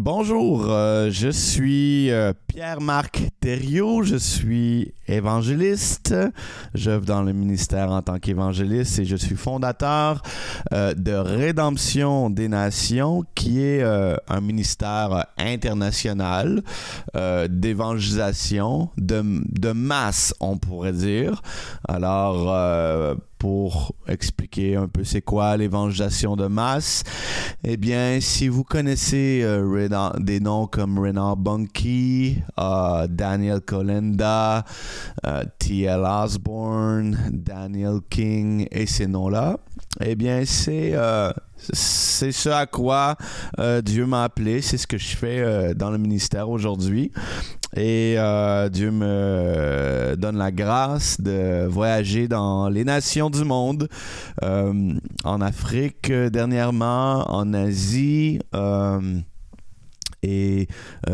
Bonjour, je suis Pierre-Marc Thériault, je suis évangéliste, j'œuvre dans le ministère en tant qu'évangéliste et je suis fondateur de Rédemption des Nations, qui est un ministère international d'évangélisation, de masse, on pourrait dire. Alors, pour expliquer un peu c'est quoi l'évangélisation de masse, eh bien, si vous connaissez des noms comme Reinhard Bonnke, Daniel Kolenda, T.L. Osborne, Daniel King et ces noms-là, eh bien, c'est ce à quoi Dieu m'a appelé, c'est ce que je fais dans le ministère aujourd'hui. Et Dieu me donne la grâce de voyager dans les nations du monde, en Afrique dernièrement, en Asie, et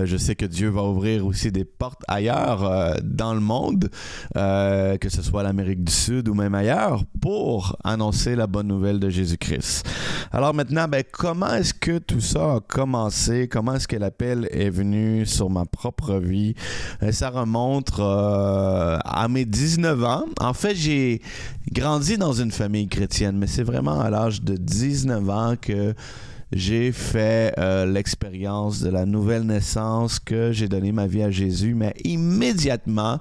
je sais que Dieu va ouvrir aussi des portes ailleurs dans le monde, que ce soit l'Amérique du Sud ou même ailleurs, pour annoncer la bonne nouvelle de Jésus-Christ. Alors maintenant, comment est-ce que tout ça a commencé? Comment est-ce que l'appel est venu sur ma propre vie? Ça remonte à mes 19 ans. En fait, j'ai grandi dans une famille chrétienne, mais c'est vraiment à l'âge de 19 ans que j'ai fait l'expérience de la nouvelle naissance, que j'ai donné ma vie à Jésus, mais immédiatement,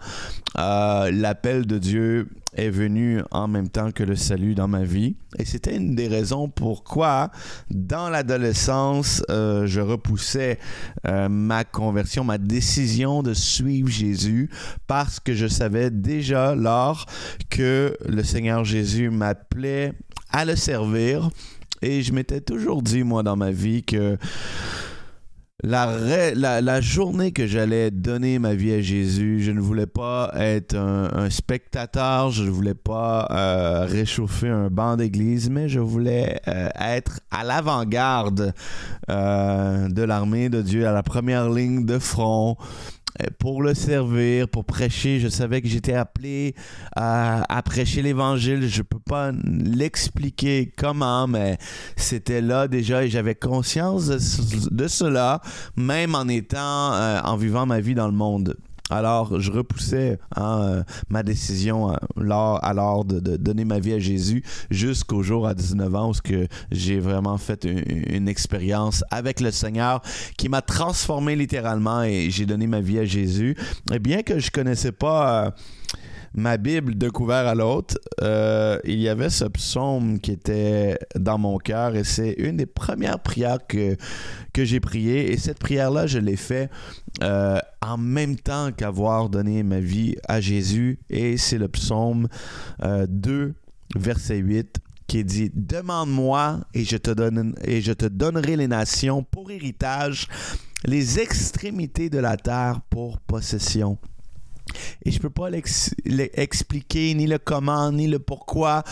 l'appel de Dieu est venu en même temps que le salut dans ma vie. Et c'était une des raisons pourquoi, dans l'adolescence, je repoussais ma conversion, ma décision de suivre Jésus, parce que je savais déjà lors que le Seigneur Jésus m'appelait à le servir. Et je m'étais toujours dit, moi, dans ma vie, que la journée que j'allais donner ma vie à Jésus, je ne voulais pas être un spectateur, je ne voulais pas réchauffer un banc d'église, mais je voulais être à l'avant-garde de l'armée de Dieu, à la première ligne de front, pour le servir, pour prêcher. Je savais que j'étais appelé à prêcher l'Évangile. Je ne peux pas l'expliquer comment, mais c'était là déjà et j'avais conscience de cela, même en vivant ma vie dans le monde. Alors, je repoussais ma décision alors de donner ma vie à Jésus jusqu'au jour à 19 ans où j'ai vraiment fait une expérience avec le Seigneur qui m'a transformé littéralement et j'ai donné ma vie à Jésus. Et bien que je connaissais pas ma Bible d'un couvert à l'autre, il y avait ce psaume qui était dans mon cœur et c'est une des premières prières que j'ai priées. Et cette prière-là, je l'ai fait en même temps qu'avoir donné ma vie à Jésus. Et c'est le psaume 2, verset 8, qui dit « Demande-moi et je te donnerai les nations pour héritage, les extrémités de la terre pour possession. » Et je ne peux pas l'expliquer, ni le comment, ni le pourquoi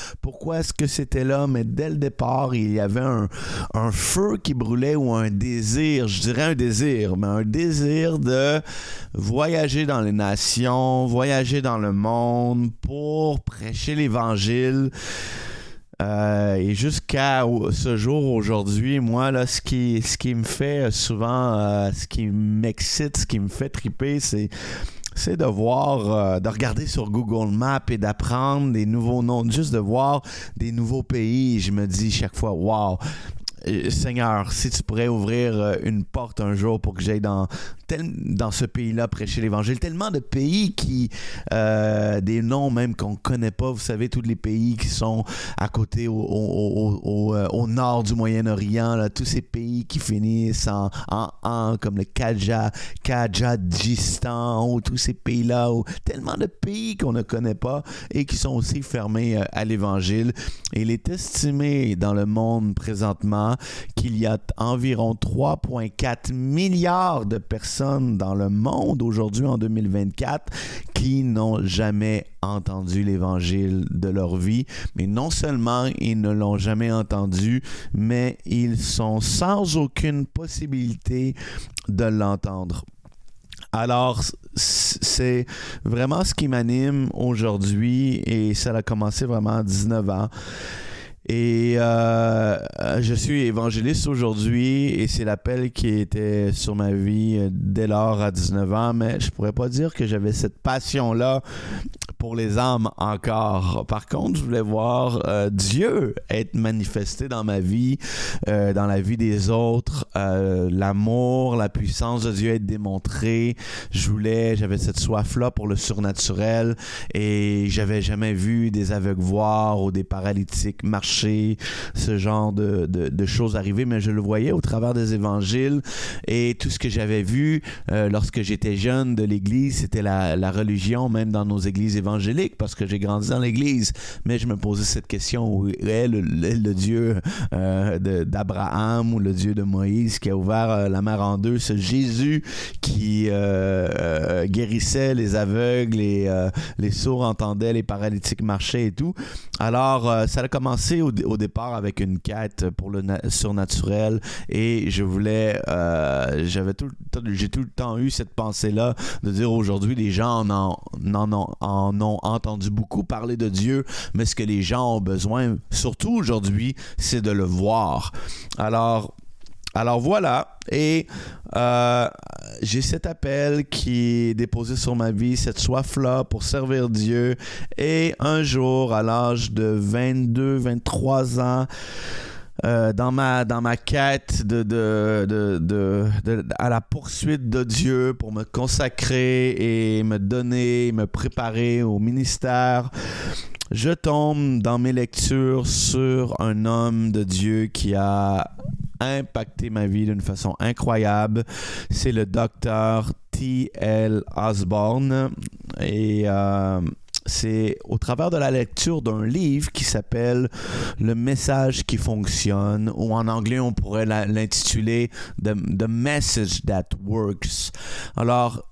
est-ce que c'était là, mais dès le départ, il y avait un feu qui brûlait ou un désir, je dirais un désir, mais un désir de voyager dans les nations, voyager dans le monde pour prêcher l'Évangile. Et jusqu'à ce jour, aujourd'hui, moi, là, ce qui me fait souvent, ce qui m'excite, ce qui me fait triper, c'est de voir, de regarder sur Google Maps et d'apprendre des nouveaux noms, juste de voir des nouveaux pays. Je me dis chaque fois, wow, Seigneur, si tu pourrais ouvrir une porte un jour pour que j'aille dans ce pays-là prêcher l'Évangile. Tellement de pays des noms même qu'on ne connaît pas. Vous savez, tous les pays qui sont à côté au nord du Moyen-Orient, là, tous ces pays qui finissent en comme le Kadjadjistan, ou tous ces pays-là, tellement de pays qu'on ne connaît pas et qui sont aussi fermés à l'Évangile. Et il est estimé dans le monde présentement qu'il y a environ 3,4 milliards de personnes dans le monde aujourd'hui en 2024 qui n'ont jamais entendu l'Évangile de leur vie. Mais non seulement ils ne l'ont jamais entendu, mais ils sont sans aucune possibilité de l'entendre. Alors, c'est vraiment ce qui m'anime aujourd'hui et ça a commencé vraiment à 19 ans. Et je suis évangéliste aujourd'hui et c'est l'appel qui était sur ma vie dès lors à 19 ans, mais je pourrais pas dire que j'avais cette passion-là pour les âmes encore. Par contre, je voulais voir Dieu être manifesté dans ma vie, dans la vie des autres, l'amour, la puissance de Dieu être démontrée. J'avais cette soif-là pour le surnaturel et j'avais jamais vu des aveugles voir ou des paralytiques marcher, ce genre de choses arriver, mais je le voyais au travers des évangiles et tout ce que j'avais vu lorsque j'étais jeune de l'Église, c'était la religion, même dans nos églises évangéliques, parce que j'ai grandi dans l'Église, mais je me posais cette question, où est le Dieu d'Abraham ou le Dieu de Moïse qui a ouvert la mer en deux, ce Jésus qui guérissait les aveugles, les sourds entendaient, les paralytiques marchaient et tout. Alors, ça a commencé au départ avec une quête pour le surnaturel et je voulais, j'ai tout le temps eu cette pensée-là de dire aujourd'hui, les gens en ont entendu beaucoup parler de Dieu, mais ce que les gens ont besoin, surtout aujourd'hui, c'est de le voir. Alors voilà, et j'ai cet appel qui est déposé sur ma vie, cette soif-là pour servir Dieu. Et un jour, à l'âge de 22, 23 ans, dans ma quête à la poursuite de Dieu pour me consacrer et me préparer au ministère, je tombe dans mes lectures sur un homme de Dieu qui a impacté ma vie d'une façon incroyable. C'est le docteur T.L. Osborn et c'est au travers de la lecture d'un livre qui s'appelle Le message qui fonctionne, ou en anglais on pourrait l'intituler The Message That Works. Alors,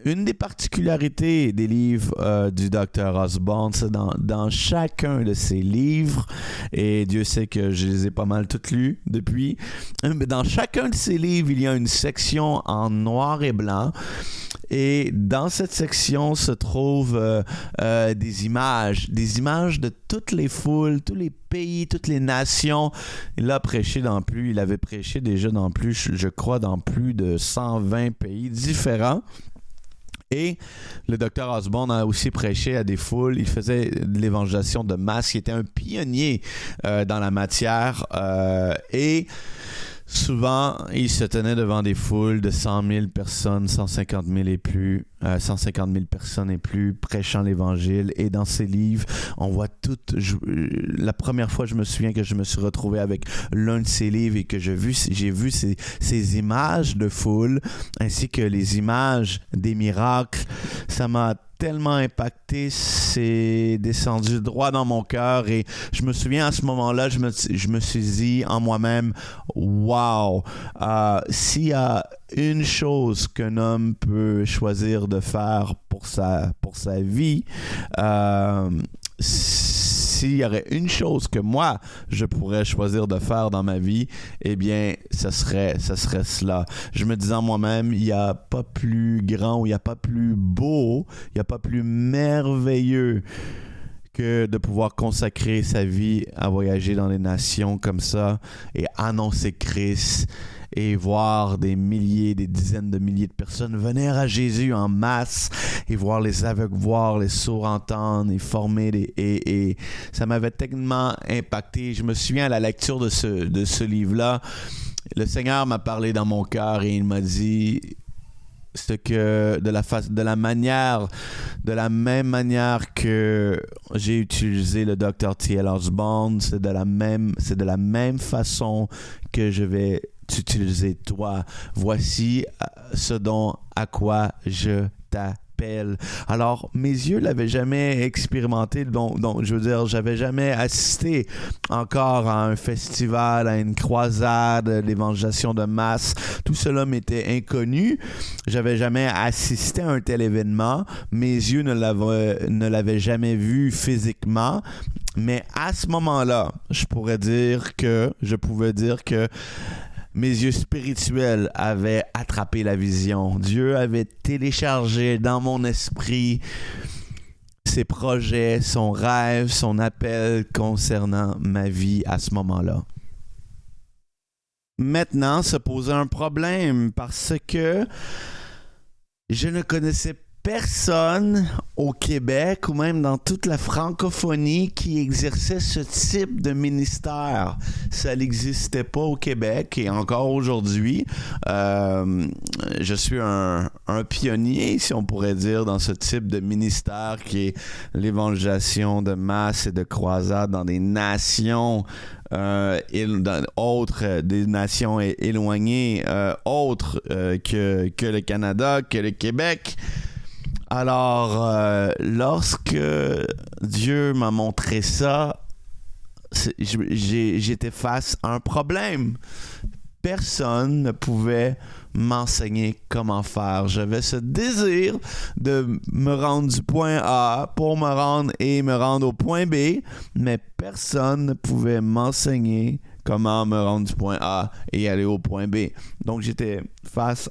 une des particularités des livres du Dr. Osborn, c'est dans chacun de ses livres, et Dieu sait que je les ai pas mal toutes lus depuis, mais dans chacun de ses livres, il y a une section en noir et blanc, et dans cette section se trouvent des images de toutes les foules, tous les pays, toutes les nations. Il avait prêché déjà dans plus, je crois, dans plus de 120 pays différents. Et le Dr. Osborn a aussi prêché à des foules. Il faisait de l'évangélisation de masse. Il était un pionnier dans la matière. Et souvent, il se tenait devant des foules de 100 000 personnes, 150 000 et plus, 150 000 personnes et plus, prêchant l'Évangile. Et dans ses livres, on voit la première fois, je me souviens que je me suis retrouvé avec l'un de ses livres et que j'ai vu ces images de foule, ainsi que les images des miracles. Ça m'a tellement impacté, c'est descendu droit dans mon cœur et je me souviens à ce moment-là, je me suis dit en moi-même, wow, s'il y a une chose qu'un homme peut choisir de faire pour sa vie, s'il y aurait une chose que moi, je pourrais choisir de faire dans ma vie, eh bien, ce serait cela. Je me disais en moi-même, il n'y a pas plus grand, ou il n'y a pas plus beau, il n'y a pas plus merveilleux que de pouvoir consacrer sa vie à voyager dans les nations comme ça et annoncer Christ et voir des dizaines de milliers de personnes venir à Jésus en masse et voir les aveugles voir, les sourds entendre et former et ça m'avait tellement impacté. Je me souviens à la lecture de ce livre-là, le Seigneur m'a parlé dans mon cœur et il m'a dit de la même manière que j'ai utilisé le Dr. T.L. Osborn, c'est de la même façon que je vais t'utiliser toi. Voici ce à quoi je t'appelle. Alors, mes yeux l'avaient jamais expérimenté, donc je veux dire, j'avais jamais assisté encore à un festival, à une croisade, l'évangélisation de masse. Tout cela m'était inconnu. J'avais jamais assisté à un tel événement. Mes yeux ne l'avaient jamais vu physiquement. Mais à ce moment-là, je pouvais dire que mes yeux spirituels avaient attrapé la vision. Dieu avait téléchargé dans mon esprit ses projets, son rêve, son appel concernant ma vie à ce moment-là. Maintenant, se posait un problème parce que je ne connaissais personne au Québec ou même dans toute la francophonie qui exerçait ce type de ministère. Ça n'existait pas au Québec et encore aujourd'hui, je suis un pionnier, si on pourrait dire, dans ce type de ministère qui est l'évangélisation de masse et de croisade dans des nations autres, des nations éloignées, autres que le Canada, que le Québec. Alors, lorsque Dieu m'a montré ça, j'étais face à un problème. Personne ne pouvait m'enseigner comment faire. J'avais ce désir de me rendre du point A pour me rendre au point B, mais personne ne pouvait m'enseigner comment me rendre du point A et aller au point B. Donc, j'étais face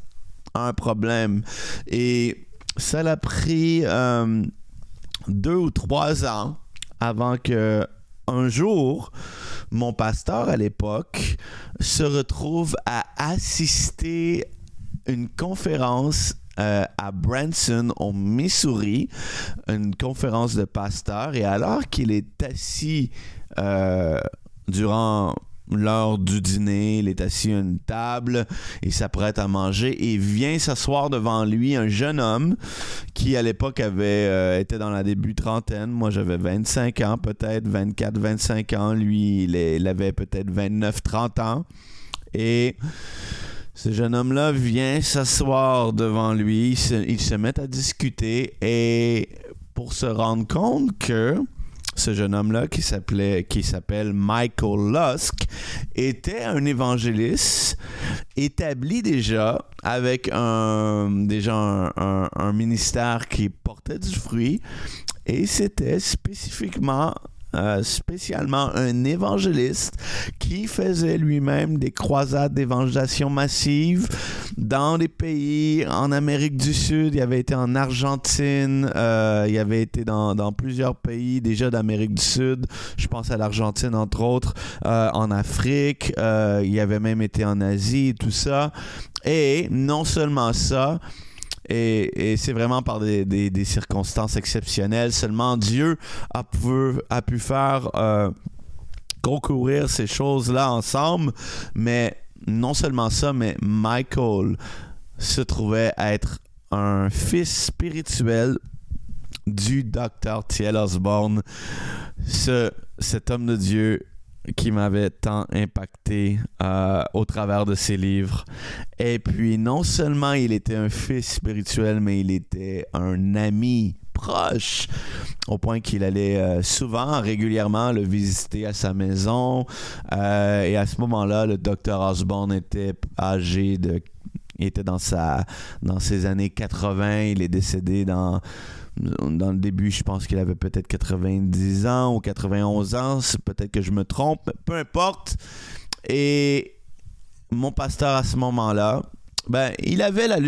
à un problème. Et ça l'a pris 2 ou 3 ans avant que un jour, mon pasteur à l'époque se retrouve à assister une conférence à Branson, au Missouri, une conférence de pasteurs. Et alors qu'il est assis durant l'heure du dîner, il est assis à une table, il s'apprête à manger et vient s'asseoir devant lui un jeune homme qui à l'époque était dans la début trentaine. Moi j'avais 25 ans peut-être, 24-25 ans. Lui il avait peut-être 29-30 ans. Et ce jeune homme-là vient s'asseoir devant lui, ils se mettent à discuter et pour se rendre compte que ce jeune homme-là qui s'appelle Michael Lusk était un évangéliste établi déjà avec un ministère qui portait du fruit et c'était spécialement un évangéliste qui faisait lui-même des croisades d'évangélisation massive dans des pays en Amérique du Sud. Il avait été en Argentine, il avait été dans plusieurs pays déjà d'Amérique du Sud, je pense à l'Argentine entre autres, en Afrique, il avait même été en Asie et tout ça. Et non seulement ça, et c'est vraiment par des circonstances exceptionnelles. Seulement Dieu a pu faire concourir ces choses-là ensemble. Mais non seulement ça, mais Michael se trouvait être un fils spirituel du Dr. T.L. Osborne, cet homme de Dieu qui m'avait tant impacté au travers de ses livres. Et puis, non seulement il était un fils spirituel, mais il était un ami proche, au point qu'il allait régulièrement le visiter à sa maison. Et à ce moment-là, le Dr. Osborne était âgé il était dans ses années 80. Il est décédé dans le début, je pense qu'il avait peut-être 90 ans ou 91 ans. C'est peut-être que je me trompe. Peu importe. Et mon pasteur, à ce moment-là, il avait la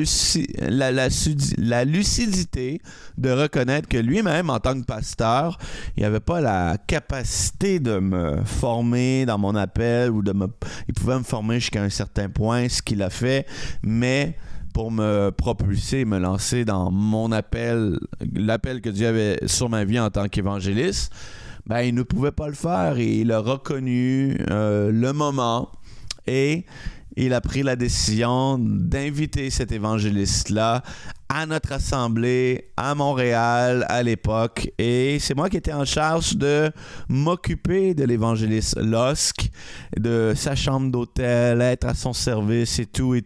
lucidité de reconnaître que lui-même, en tant que pasteur, il n'avait pas la capacité de me former dans mon appel il pouvait me former jusqu'à un certain point, ce qu'il a fait, mais pour me propulser, me lancer dans mon appel, l'appel que Dieu avait sur ma vie en tant qu'évangéliste, il ne pouvait pas le faire et il a reconnu le moment et il a pris la décision d'inviter cet évangéliste-là à notre assemblée à Montréal à l'époque. Et c'est moi qui étais en charge de m'occuper de l'évangéliste Lusk, de sa chambre d'hôtel, être à son service et tout.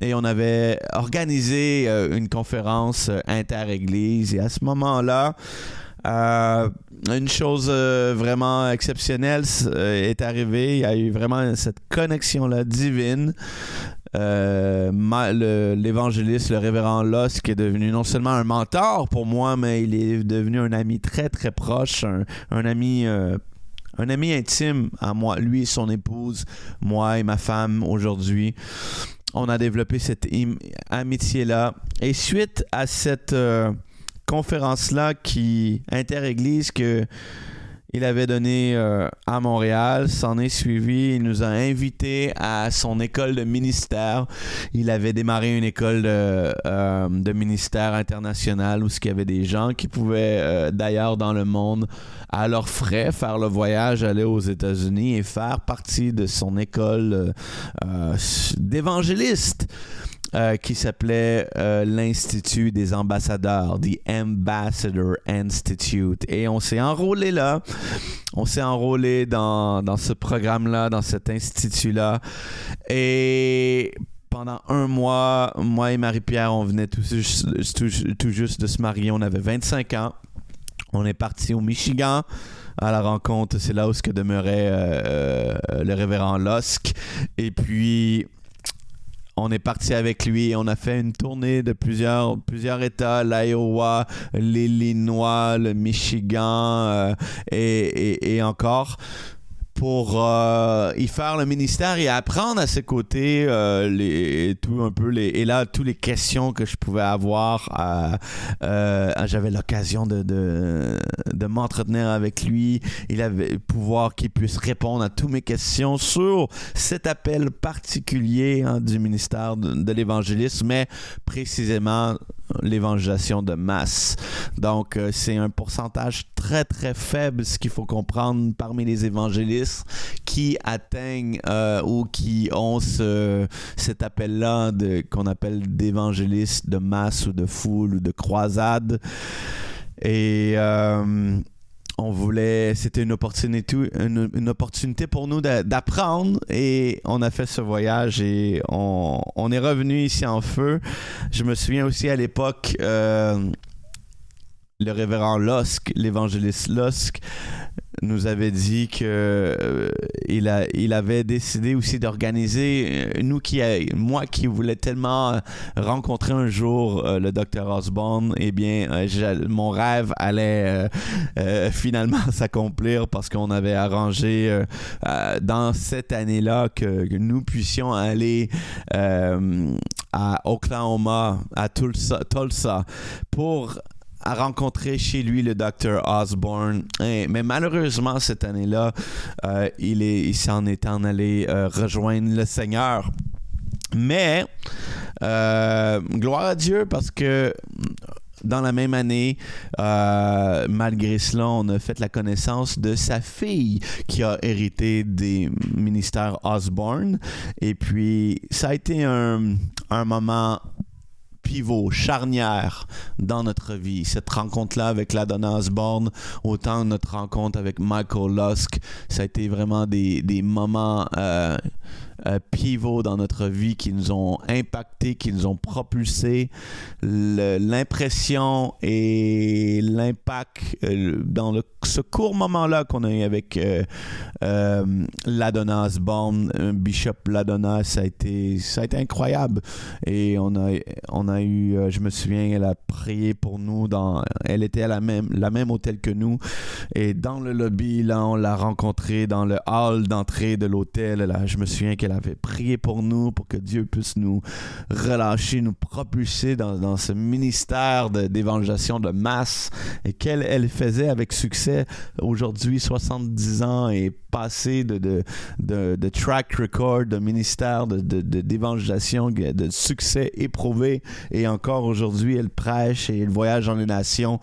Et on avait organisé une conférence inter-église. Et à ce moment-là, une chose vraiment exceptionnelle est arrivée. Il y a eu vraiment cette connexion-là divine. L'évangéliste, le révérend Lusk, qui est devenu non seulement un mentor pour moi, mais il est devenu un ami très très proche, un ami intime à moi, lui et son épouse, moi et ma femme aujourd'hui. On a développé cette amitié-là. Et suite à cette conférence-là inter-église que il avait donné à Montréal, s'en est suivi, il nous a invités à son école de ministère. Il avait démarré une école de ministère international où il y avait des gens qui pouvaient, d'ailleurs dans le monde, à leurs frais, faire le voyage, aller aux États-Unis et faire partie de son école d'évangéliste. Qui s'appelait l'Institut des ambassadeurs, The Ambassador Institute. Et on s'est enrôlé là. On s'est enrôlé dans ce programme-là, dans cet institut-là. Et pendant 1 mois, moi et Marie-Pierre, on venait tout juste de se marier. On avait 25 ans. On est parti au Michigan à la rencontre. C'est là où demeurait le révérend Lusk. Et puis on est parti avec lui. On a fait une tournée de plusieurs États, l'Iowa, l'Illinois, le Michigan et encore, pour y faire le ministère et apprendre à ses côtés toutes les questions que je pouvais avoir. J'avais l'occasion de m'entretenir avec lui. Il avait le pouvoir qu'il puisse répondre à toutes mes questions sur cet appel particulier du ministère de l'évangélisme, mais précisément l'évangélisation de masse. Donc, c'est un pourcentage très, très faible, ce qu'il faut comprendre, parmi les évangélistes qui atteignent ou qui ont cet appel-là qu'on appelle d'évangélistes de masse ou de foule ou de croisade. Et c'était une opportunité pour nous d'apprendre, et on a fait ce voyage et on est revenu ici en feu. Je me souviens aussi à l'époque, le révérend Lusk, l'évangéliste Lusk, nous avait dit que il avait décidé aussi d'organiser, moi qui voulais tellement rencontrer un jour le Dr Osborne, eh bien mon rêve allait finalement s'accomplir, parce qu'on avait arrangé dans cette année-là que nous puissions aller à Oklahoma, à Tulsa, pour à rencontrer chez lui le Dr Osborne. Mais malheureusement, cette année-là, il s'en est en allé rejoindre le Seigneur. Mais, gloire à Dieu, parce que dans la même année, malgré cela, on a fait la connaissance de sa fille qui a hérité des ministères Osborne. Et puis, ça a été un moment pivot, charnière dans notre vie. Cette rencontre-là avec LaDonna Osborne, autant notre rencontre avec Michael Lusk, ça a été vraiment des moments pivots dans notre vie qui nous ont impactés, qui nous ont propulsés. L'impression et l'impact dans ce court moment-là qu'on a eu avec LaDonna Osborne, Bishop LaDonna, ça a été incroyable. Et on a eu, je me souviens, elle a prié pour nous. Elle était à la même hôtel que nous. Et dans le lobby, là, on l'a rencontrée dans le hall d'entrée de l'hôtel. Là, je me souviens qu'elle avait prié pour nous, pour que Dieu puisse nous relâcher, nous propulser dans ce ministère d'évangélisation de masse, et qu'elle faisait avec succès. Aujourd'hui, 70 ans et passé de track record, de ministère d'évangélisation, de succès éprouvé. Et encore aujourd'hui, elle prêche et elle voyage dans les nations.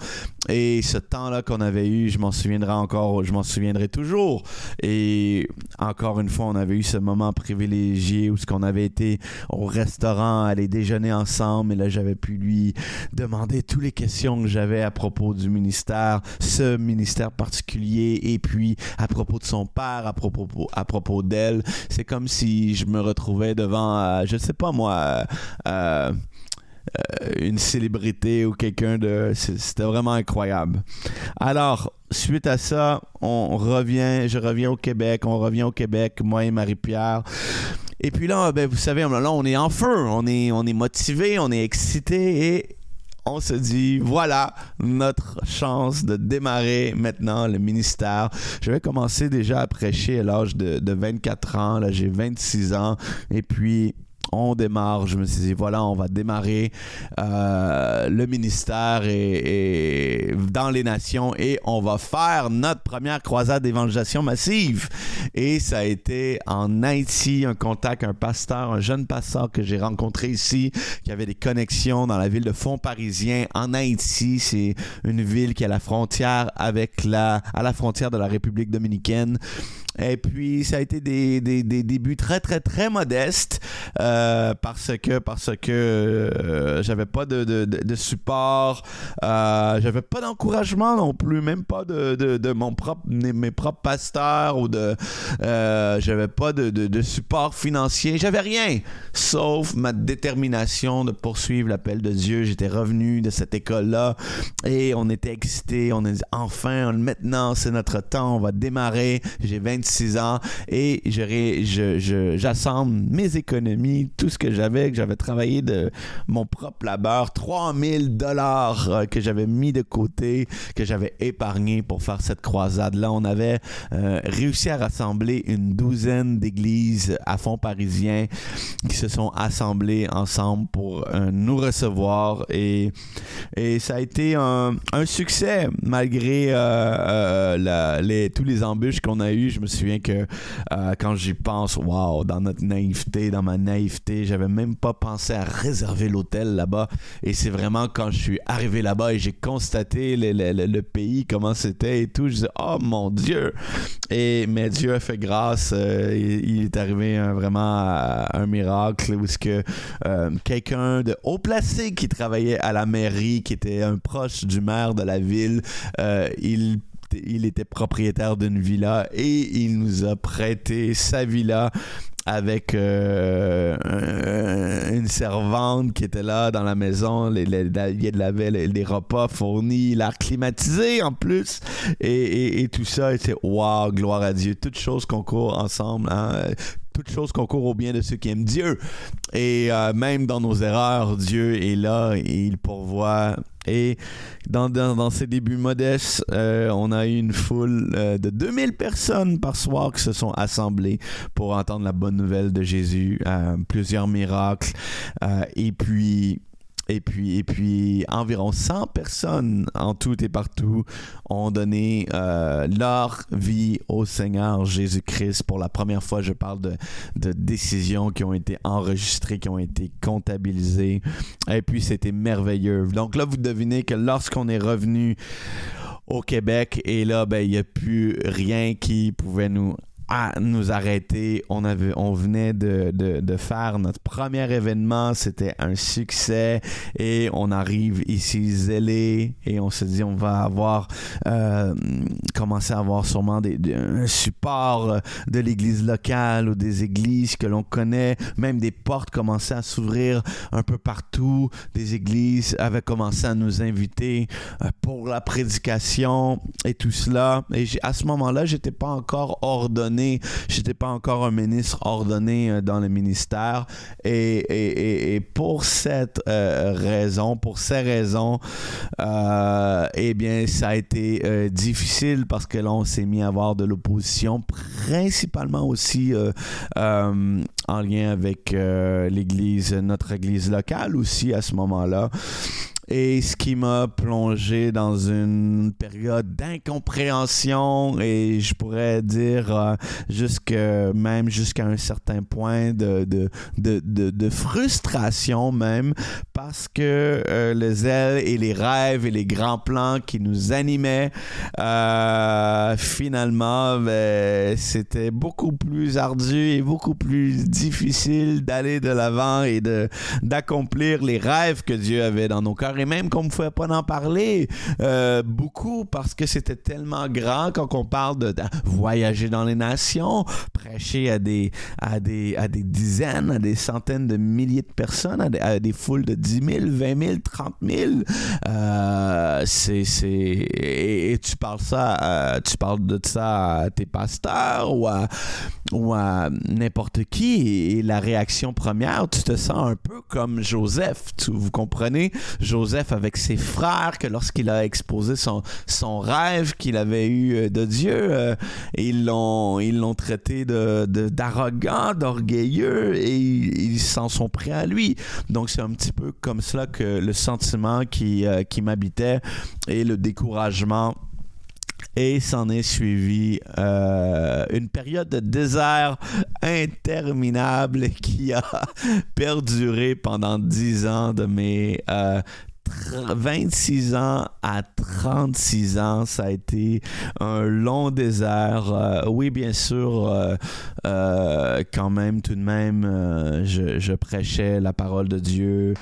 Et ce temps-là qu'on avait eu, je m'en souviendrai toujours. Et encore une fois, on avait eu ce moment privilégié où on avait été au restaurant, aller déjeuner ensemble. Et là, j'avais pu lui demander toutes les questions que j'avais à propos du ministère, ce ministère particulier, et puis à propos de son père, à propos d'elle. C'est comme si je me retrouvais devant, je sais pas moi, une célébrité ou quelqu'un c'était vraiment incroyable. Alors, suite à ça, je reviens au Québec, moi et Marie-Pierre. Et puis là, vous savez, là, on est en feu, on est motivé, on est excité, et on se dit, voilà notre chance de démarrer maintenant le ministère. Je vais commencer déjà à prêcher à l'âge de 24 ans. Là, j'ai 26 ans. Et puis, on démarre. Je me suis dit, voilà, on va démarrer le ministère et dans les nations et on va faire notre première croisade d'évangélisation massive. Et ça a été en Haïti, un pasteur, un jeune pasteur que j'ai rencontré ici, qui avait des connexions dans la ville de Font-Parisien en Haïti. C'est une ville qui est à la frontière à la frontière de la République dominicaine. Et puis, ça a été des débuts très, très, très modestes parce que j'avais pas de support, j'avais pas d'encouragement non plus, même pas de mes propres pasteurs ou j'avais pas de support financier, j'avais rien, sauf ma détermination de poursuivre l'appel de Dieu. J'étais revenu de cette école-là et on était excités, on a dit enfin, maintenant c'est notre temps, on va démarrer. J'ai 26 ans et j'assemble mes économies, tout ce que j'avais travaillé de mon propre labeur, $3,000 que j'avais mis de côté, que j'avais épargné pour faire cette croisade-là. On avait réussi à rassembler une douzaine d'églises à Font-Parisien qui se sont assemblées ensemble pour nous recevoir et ça a été un succès malgré tous les embûches qu'on a eues. Je me souviens que quand j'y pense, wow, dans ma naïveté, j'avais même pas pensé à réserver l'hôtel là-bas. Et c'est vraiment quand je suis arrivé là-bas et j'ai constaté le pays, comment c'était et tout, je disais, oh mon Dieu! Mais Dieu a fait grâce. Il est arrivé vraiment un miracle où est-ce que quelqu'un de haut placé qui travaillait à la mairie, qui était un proche du maire de la ville, il était propriétaire d'une villa et il nous a prêté sa villa avec une servante qui était là dans la maison. Il avait les repas fournis, l'air climatisé en plus et tout ça. Et c'est wow, gloire à Dieu. Toutes choses concourent ensemble, hein? Toutes choses concourent au bien de ceux qui aiment Dieu. Et même dans nos erreurs, Dieu est là et il pourvoit. Et dans ces débuts modestes, on a eu une foule de 2000 personnes par soir qui se sont assemblées pour entendre la bonne nouvelle de Jésus, plusieurs miracles, et puis environ 100 personnes en tout et partout ont donné leur vie au Seigneur Jésus-Christ. Pour la première fois, je parle de décisions qui ont été enregistrées, qui ont été comptabilisées. Et puis, c'était merveilleux. Donc là, vous devinez que lorsqu'on est revenu au Québec, et là, il n'y a plus rien qui pouvait nous arrêter. On venait de faire notre premier événement, c'était un succès et on arrive ici zélé et on se dit on va commencer à avoir sûrement un support de l'église locale ou des églises que l'on connaît, même des portes commençaient à s'ouvrir un peu partout, des églises avaient commencé à nous inviter pour la prédication et tout cela. Et à ce moment-là, j'étais pas encore ordonné. J'étais pas encore un ministre ordonné dans le ministère et pour ces raisons, eh bien, ça a été difficile parce que là, on s'est mis à avoir de l'opposition, principalement aussi en lien avec notre église locale aussi à ce moment-là. Et ce qui m'a plongé dans une période d'incompréhension et je pourrais dire jusqu'à un certain point de frustration même parce que le zèle et les rêves et les grands plans qui nous animaient finalement c'était beaucoup plus ardu et beaucoup plus difficile d'aller de l'avant et d'accomplir les rêves que Dieu avait dans nos cœurs. Et même qu'on ne pouvait pas en parler beaucoup parce que c'était tellement grand quand on parle de voyager dans les nations, prêcher à des dizaines, à des centaines de milliers de personnes, à des foules de 10 000, 20 000, 30 000. Et tu parles de ça à tes pasteurs ou à n'importe qui, et la réaction première, tu te sens un peu comme Joseph. Vous comprenez? Joseph avec ses frères, que lorsqu'il a exposé son rêve qu'il avait eu de Dieu, ils l'ont traité d'arrogant, d'orgueilleux, et ils s'en sont pris à lui. Donc c'est un petit peu comme cela que le sentiment qui m'habitait et le découragement. Et s'en est suivi une période de désert interminable qui a perduré pendant 10 ans, de mes 26 ans à 36 ans. Ça a été un long désert. Oui, bien sûr, quand même, tout de même, je prêchais la parole de Dieu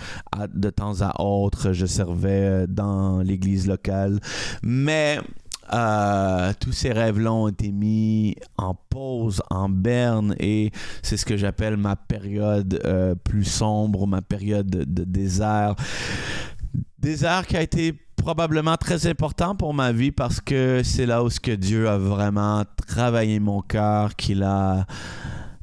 de temps à autre. Je servais dans l'église locale. Mais tous ces rêves-là ont été mis en pause, en berne, et c'est ce que j'appelle ma période plus sombre, ma période de désert. Désert qui a été probablement très important pour ma vie, parce que c'est là où ce que Dieu a vraiment travaillé mon cœur, qu'il a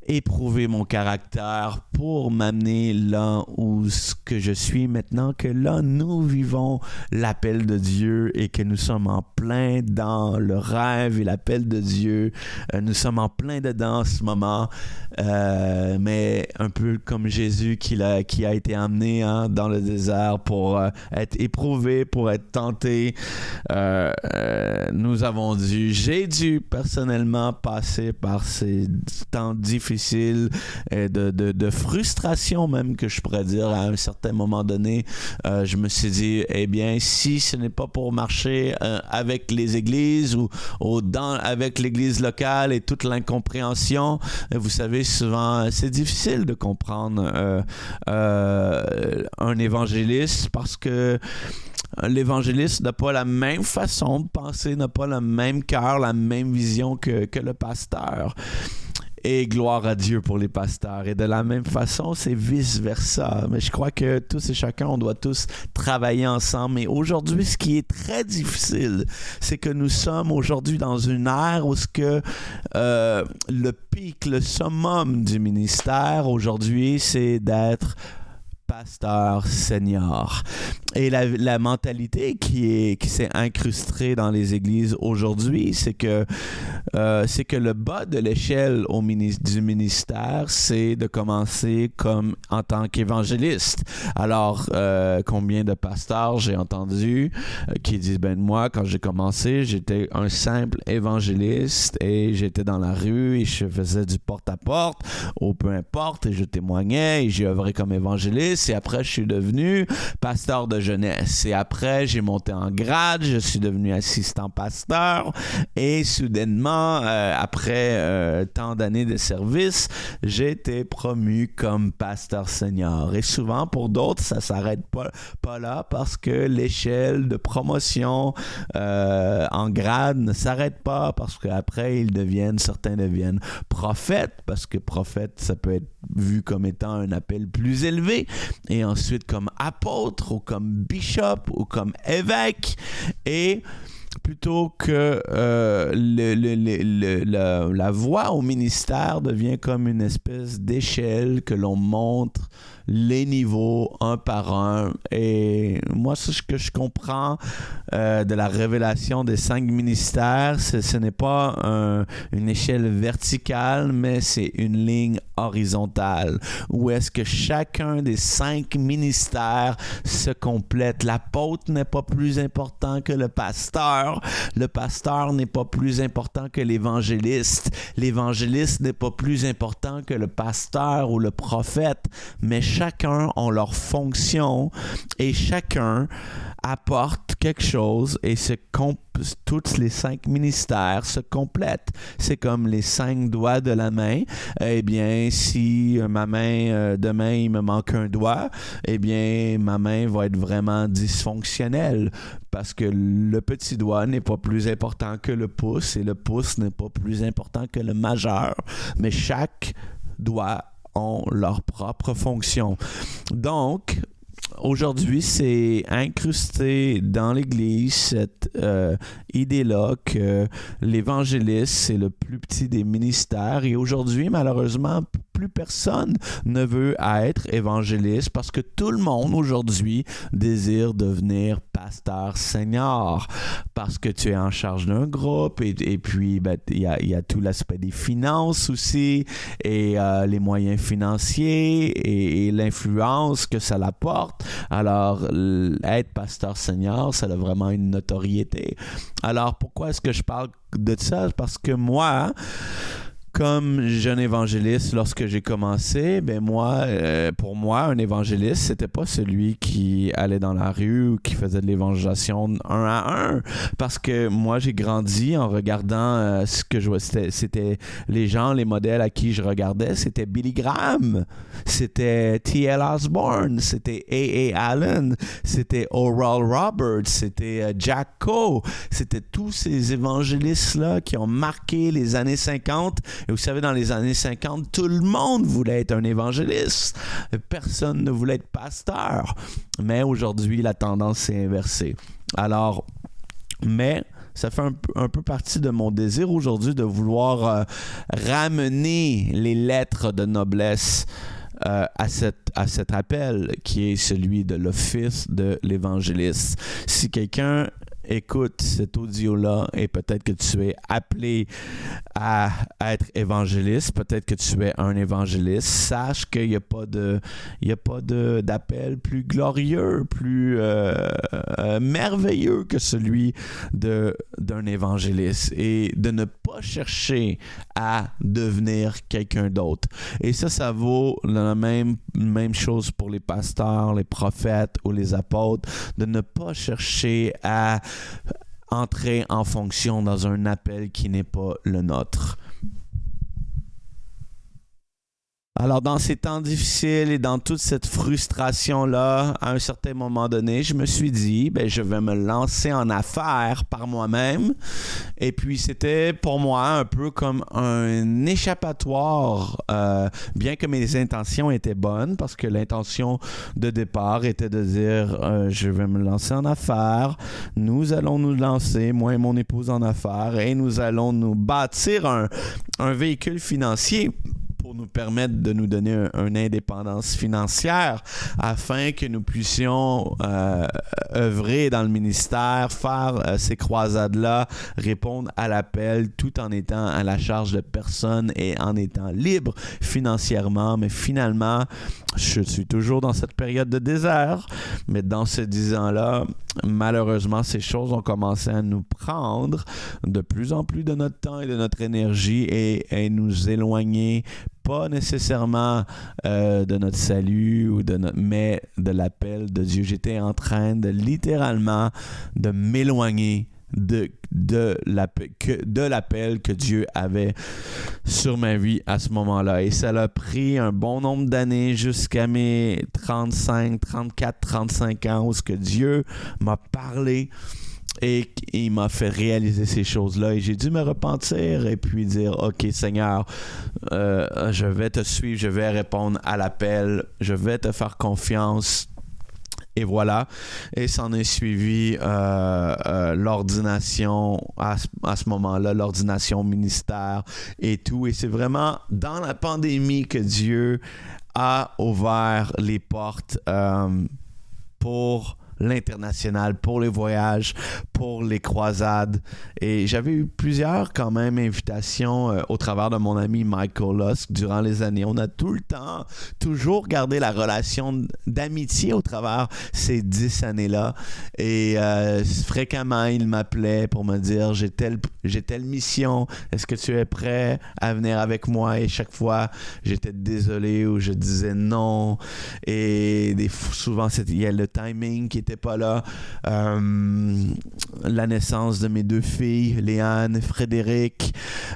éprouvé mon caractère pour m'amener là où ce que je suis maintenant, que là nous vivons l'appel de Dieu et que nous sommes en plein dans le rêve et l'appel de Dieu. Nous sommes en plein dedans en ce moment, mais un peu comme Jésus qui a été amené dans le désert pour être éprouvé, pour être tenté. J'ai dû personnellement passer par ces temps difficiles, de frustration même, que je pourrais dire. À un certain moment donné, je me suis dit, eh bien, si ce n'est pas pour marcher avec les églises ou avec l'église locale et toute l'incompréhension, vous savez, souvent c'est difficile de comprendre un évangéliste, parce que l'évangéliste n'a pas la même façon de penser, n'a pas le même cœur, la même vision que le pasteur. Et gloire à Dieu pour les pasteurs. Et de la même façon, c'est vice-versa. Mais je crois que tous et chacun, on doit tous travailler ensemble. Mais aujourd'hui, ce qui est très difficile, c'est que nous sommes aujourd'hui dans une ère où le pic, le summum du ministère aujourd'hui, c'est d'être pasteur senior. Et la mentalité qui s'est incrustée dans les églises aujourd'hui, c'est que le bas de l'échelle du ministère, c'est de commencer en tant qu'évangéliste. Alors, combien de pasteurs j'ai entendu qui disent, moi, quand j'ai commencé, j'étais un simple évangéliste et j'étais dans la rue et je faisais du porte-à-porte, ou peu importe, et je témoignais et j'ai œuvré comme évangéliste. Et après, je suis devenu pasteur de jeunesse. Et après, j'ai monté en grade, je suis devenu assistant pasteur. Et soudainement, après tant d'années de service, j'ai été promu comme pasteur senior. Et souvent, pour d'autres, ça ne s'arrête pas là, parce que l'échelle de promotion en grade ne s'arrête pas, parce qu'après, certains deviennent prophètes, parce que prophète, ça peut être vu comme étant un appel plus élevé, et ensuite comme apôtre ou comme bishop ou comme évêque. Et plutôt que la voie au ministère devient comme une espèce d'échelle que l'on montre les niveaux un par un. Et moi, ce que je comprends de la révélation des 5 ministères, ce n'est pas une échelle verticale, mais c'est une ligne horizontale, où est-ce que chacun des 5 ministères se complète. L'apôtre n'est pas plus important que le pasteur n'est pas plus important que l'évangéliste n'est pas plus important que le pasteur ou le prophète, mais chacun ont leur fonction et chacun apporte quelque chose, et tous les 5 ministères se complètent. C'est comme les 5 doigts de la main. Eh bien, si ma main, demain, il me manque un doigt, eh bien, ma main va être vraiment dysfonctionnelle, parce que le petit doigt n'est pas plus important que le pouce, et le pouce n'est pas plus important que le majeur, mais chaque doigt ont leur propre fonction. Donc, aujourd'hui, c'est incrusté dans l'Église, cette idée-là que l'évangéliste, c'est le plus petit des ministères. Et aujourd'hui, malheureusement, plus personne ne veut être évangéliste parce que tout le monde aujourd'hui désire devenir pasteur senior parce que tu es en charge d'un groupe et puis il y a tout l'aspect des finances aussi et les moyens financiers et l'influence que ça apporte. Alors, être pasteur senior, ça a vraiment une notoriété. Alors, pourquoi est-ce que je parle de ça? Parce que moi, comme jeune évangéliste, lorsque j'ai commencé, pour moi, un évangéliste, c'était pas celui qui allait dans la rue ou qui faisait de l'évangélisation un à un. Parce que moi, j'ai grandi en regardant ce que je vois. C'était les gens, les modèles à qui je regardais. C'était Billy Graham, c'était T.L. Osborne, c'était A.A. Allen, c'était Oral Roberts, c'était Jack Coe. C'était tous ces évangélistes-là qui ont marqué les années 50. Et vous savez, dans les années 50, tout le monde voulait être un évangéliste. Personne ne voulait être pasteur. Mais aujourd'hui, la tendance s'est inversée. Alors, ça fait un peu partie de mon désir aujourd'hui de vouloir ramener les lettres de noblesse à cet appel qui est celui de l'office de l'évangéliste. Si quelqu'un écoute cet audio-là et peut-être que tu es appelé à être évangéliste, peut-être que tu es un évangéliste, sache qu'il n'y a pas d'appel plus glorieux, plus merveilleux que celui d'un évangéliste et de ne pas chercher à devenir quelqu'un d'autre. Et ça vaut la même chose pour les pasteurs, les prophètes ou les apôtres, de ne pas chercher à entrer en fonction dans un appel qui n'est pas le nôtre. Alors, dans ces temps difficiles et dans toute cette frustration-là, à un certain moment donné, je me suis dit, je vais me lancer en affaires par moi-même. Et puis, c'était pour moi un peu comme un échappatoire, bien que mes intentions étaient bonnes, parce que l'intention de départ était de dire, je vais me lancer en affaires, nous allons nous lancer, moi et mon épouse, en affaires, et nous allons nous bâtir un véhicule financier pour nous permettre de nous donner une indépendance financière afin que nous puissions œuvrer dans le ministère, faire ces croisades-là, répondre à l'appel tout en étant à la charge de personne et en étant libre financièrement. Mais finalement, je suis toujours dans cette période de désert, mais dans ces 10 ans-là, malheureusement, ces choses ont commencé à nous prendre de plus en plus de notre temps et de notre énergie et nous éloigner pas nécessairement de notre salut mais de l'appel de Dieu. J'étais en train de littéralement de m'éloigner de l'appel que Dieu avait sur ma vie à ce moment-là. Et ça a pris un bon nombre d'années jusqu'à mes 35 ans où ce que Dieu m'a parlé et il m'a fait réaliser ces choses-là et j'ai dû me repentir et puis dire, OK Seigneur, je vais te suivre, je vais répondre à l'appel, je vais te faire confiance. Et voilà, et s'en est suivi l'ordination à ce moment-là, l'ordination ministère et tout. Et c'est vraiment dans la pandémie que Dieu a ouvert les portes pour l'international, pour les voyages, pour les croisades. Et j'avais eu plusieurs quand même invitations au travers de mon ami Michael Lusk durant les années. On a tout le temps toujours gardé la relation d'amitié au travers ces 10 années-là. Et fréquemment, il m'appelait pour me dire j'ai telle mission, est-ce que tu es prêt à venir avec moi? Et chaque fois, j'étais désolé ou je disais non. Et souvent, il y a le timing qui était n'était pas là. La naissance de mes 2 filles, Léane et Frédéric.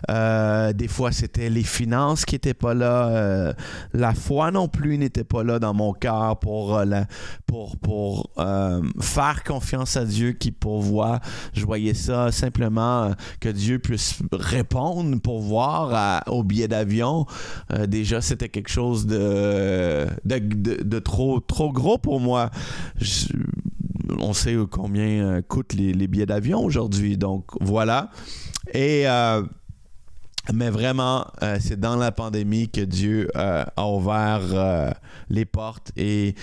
Des fois, c'était les finances qui n'étaient pas là. La foi non plus n'était pas là dans mon cœur pour faire confiance à Dieu qui pourvoit. Je voyais ça simplement que Dieu puisse répondre, pourvoir au billet d'avion. Déjà, c'était quelque chose de trop gros pour moi. On sait combien coûtent les billets d'avion aujourd'hui. Donc, voilà. Mais vraiment, c'est dans la pandémie que Dieu a ouvert les portes. Et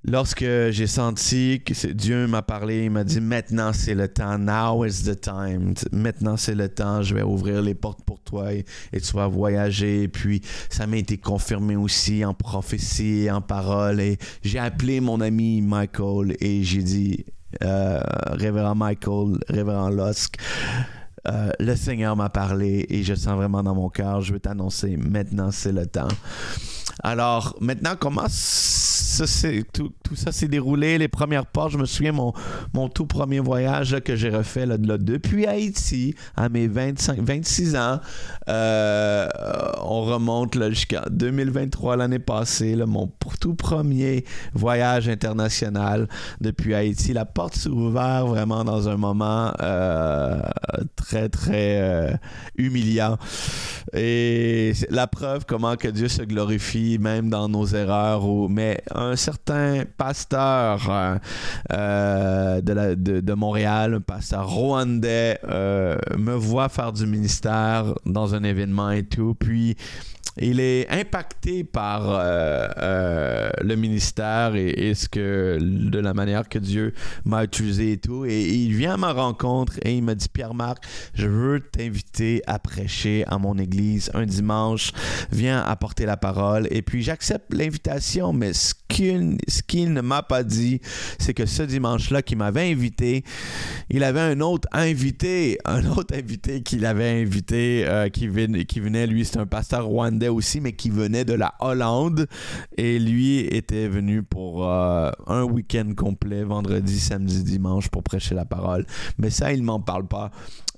lorsque j'ai senti que Dieu m'a parlé, il m'a dit « Maintenant, c'est le temps. Now is the time. Maintenant, c'est le temps. Je vais ouvrir les portes pour toi et tu vas voyager. » Et puis, ça m'a été confirmé aussi en prophétie, en parole. Et j'ai appelé mon ami Michael et j'ai dit Révérend Michael, Révérend Lusk, le Seigneur m'a parlé et je sens vraiment dans mon cœur, je veux t'annoncer, maintenant c'est le temps. Alors, maintenant, comment tout ça s'est déroulé, les premières portes? Je me souviens, mon tout premier voyage là, que j'ai refait là, depuis Haïti, à mes 26 ans, on remonte là, jusqu'à 2023, l'année passée, là, mon tout premier voyage international depuis Haïti. La porte s'est ouverte vraiment dans un moment très, très humiliant. Et c'est la preuve comment que Dieu se glorifie, même dans nos erreurs. Mais un certain pasteur de Montréal, un pasteur rwandais, me voit faire du ministère dans un événement et tout. Puis il est impacté par le ministère et de la manière que Dieu m'a utilisé et tout. Et il vient à ma rencontre et il m'a dit « Pierre-Marc, je veux t'inviter à prêcher à mon église un dimanche. Viens apporter la parole. » Et puis j'accepte l'invitation, mais ce qu'il ne m'a pas dit, c'est que ce dimanche-là qu'il m'avait invité, il avait un autre invité qu'il avait invité, qui venait, lui, c'est un pasteur rwandais aussi, mais qui venait de la Hollande, et lui était venu pour un week-end complet, vendredi, samedi, dimanche, pour prêcher la parole. Mais ça, il m'en parle pas.